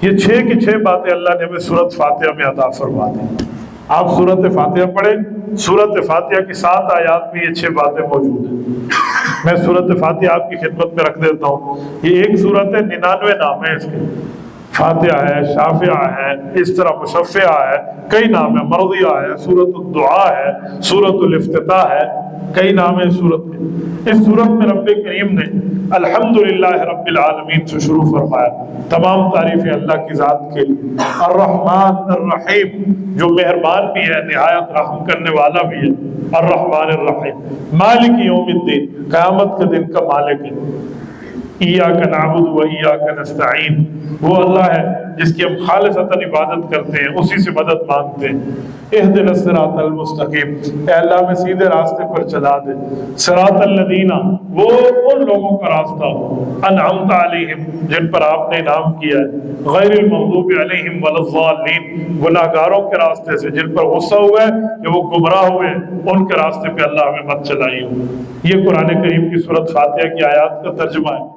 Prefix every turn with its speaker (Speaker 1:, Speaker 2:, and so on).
Speaker 1: یہ 6 کی 6 باتیں اللہ نے ہمیں سورۃ فاتحہ میں عطا فرما دی۔ آپ سورۃ فاتحہ پڑھیں، سورۃ فاتحہ کی 7 آیات میں یہ 6 باتیں موجود ہیں۔ میں سورۃ فاتحہ آپ کی خدمت میں رکھ دیتا ہوں۔ یہ ایک سورت ہے، 99 نام ہیں اس کے، فاتحہ ہے، شافعہ ہے، اس طرح مشفعہ ہے، کئی نام ہیں، مرضیہ ہے، سورۃ الدعاء ہے، سورۃ الافتتاح ہے، کئی نام ہیں سورت کے۔ اس سورت میں رب کریم نے الحمدللہ رب العالمین سے شروع فرمایا، تمام تعریفیں اللہ کی ذات کے لیے، الرحمن الرحیم، جو مہربان بھی ہے، نہایت رحم کرنے والا بھی ہے، الرحمن الرحیم، مالک یوم الدین، قیامت کے دن کا مالک ہے، ایاک نعبد و ایاک نستعین، وہ اللہ ہے جس کی ہم خالصتاً عبادت کرتے ہیں، اسی سے مدد مانگتے ہیں۔ اہدنا الصراط المستقیم، اے اللہ میں سیدھے راستے پر چلا دے۔ صراط الذین، وہ ان لوگوں کا راستہ انعمت علیہم، جن پر آپ نے انعام کیا ہے، غیر المغضوب علیہم ولا الضالین، گناہ گاروں کے راستے سے جن پر غصہ ہوا ہے کہ وہ گمراہ ہوئے، ان کے راستے پہ اللہ ہمیں مت چلائیے۔ یہ قرآن کریم کی سورۃ فاتحہ کی آیات کا ترجمہ ہے۔